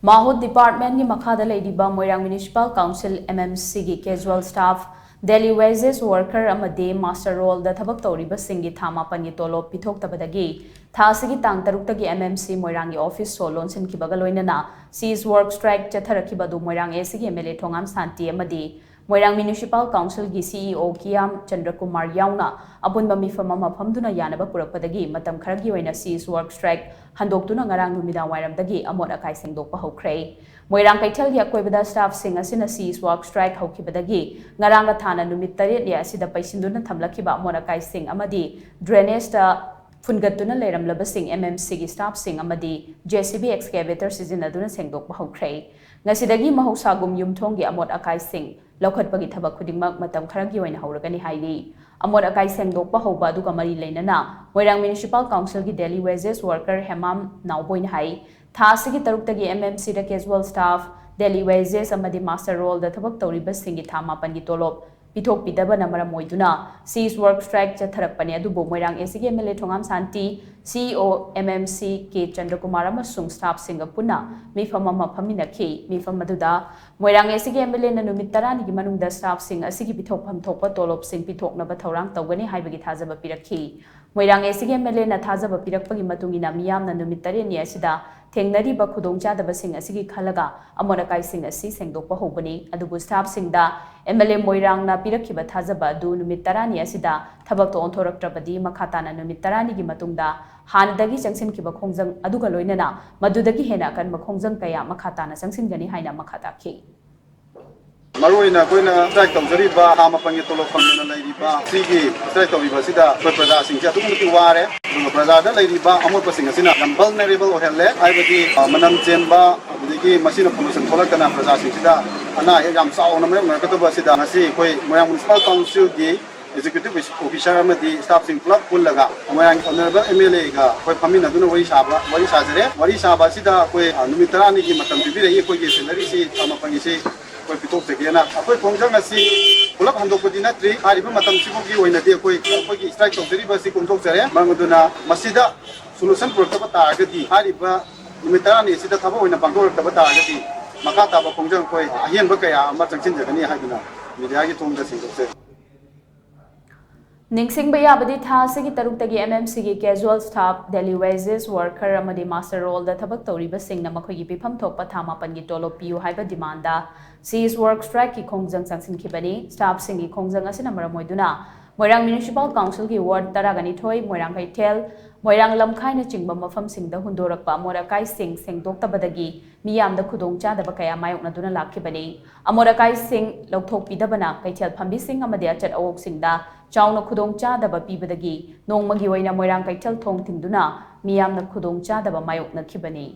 MAHUD Department ki MAKHADA LEIRIBA MOIRANG Municipal Council MMC ki casual staff daily wages worker amadi master role da THABAK TOURIBA singi thamapan ki TOLOP PITHOKTABADAGI THASIGI TANG TARUKTAGI MMC MOIRANG ki office so LONSINKHIBAGA LOINANA cease work strike CHATTHARAKHIBA du MOIRANG ASIGI MLA THONGAM SHANTI AMADI MOIRANG MUNICIPAL Council ki CEO KIYAM CHANDRAKUMAR YAONA APUNBA MIEPHAM PHAMDUNA YANABA purakpadagi matam kharagi oina cease work strike Handoktuna Ngarang Numidangwairam Dagi Amot Akai Shengdokpa Houkhre Moirang Kaitel ki akoibada staff sing asina cease work strike houkhibadagi Ngarang thana numit 8 ni asida paisinduna thamlakhiba Amot Akai Sheng amadi drainage ta Fungatuna leiramlaba sing MMC ki staff sing amadi JCB excavator sizinaduna Shengdokpa Houkhre ngasidagi mahusagum yumthong ki Amot Akai Sheng lokhatpagi thabak khudingmak matam kharagi oina hauragani hairi Amot Akai Shengdokpa Houba aduga mari leinana Moirang Municipal Council ki daily wages worker hemam nauboin hai thasigi taruktagi MMC da casual staff daily wages amadi master role da thabak TOURIBA singi thamapan ki tolop pithok pidaba namara moiduna cease work strike chatharakpani adubo Moirang ASIGI MLA Thongam Shanti CEO MMC K Chandrakuma amasung staff singa puna MEEPHAM ama phaminakhi MEEPHAM aduda Moirang ASIGI MLA na numit 10 gi manungda staff sing asigi pithokpham thokpa tolop sing pithoknaba thorang tawgani haibagi thajaba pirakhi Moirang ASIGI MLA na thajaba pirakpagi matungina miyamna numit 3 ni asida Thengnariba khudongchadaba sing asigi khalaga Amot Akai sing asi Shengdokpa hobani adubu staff singda MLA Moirang na pirakhiba thajaba du numit 10 ni asida thabak to onthoraktrabadi makhatana numit 10 ni gi matungda hanadagi changsinkiba khongjang aduga loinana madudagi hena kan makhongjang kaya makhatana changsinggani haina makhatakhi Maruina koina strike TOURIBA hamapangi tolop phamduna LEIRIBA sigi strike TOURIBA sida koi praja singja tukmuti ware dunga praja da LEIRIBA amot pasing asina yam vulnerable ohelle aibagi manam chenba adigi masina pollution tholakana praja singda ana yam sauna me ngataba sida ngasi koi Moirang Municipal Council gi executive officer amadi staff sing club pullaga Moirang honorable MLA ga koi phamina duna wari saba sida koi numit 10 gi matam bibire ye koi gi salary si hamapangi si koi PITHOKTABADAGI akoi khongjang asi pulap handokpadi natri hariba matam sibugi oinadi akoi gi strike TOURIBA si kumthokjare mangaduna masida solution purakaba taragadi hariba numit 10 ni sida thaba oina pangdorakaba taragadi makha taba khongjang koi ahianba kaya ama changsinjagani haiduna media gi thongda singdokse Ningsing bayabadi thasigi taruktagi MMC ki casual staff daily wages worker amadi master role da thabak TOURIBA singna makhogi pifam thokpa thamapan gi tolop piu haiba demanda cease work strike ki khongjang changsinkhibani staff singi khongjang asina maramoiduna Moirang Municipal Council ki ward 12 Moirang Kaitel Moirang Lamkhaina chingba mafam singda hundorakpa Amot Akai Shengdoktabadagi miyamda khudongchadaba kaya mayoknaduna lakhibani Amot Akai Sheng lokthokpidabana Kaitel phambi sing amadi achat awok singda chauna khudongchadaba pibadagi nongmagi oina Moirang Kaitel thong thingduna miyamna khudongchadaba mayoknakhibani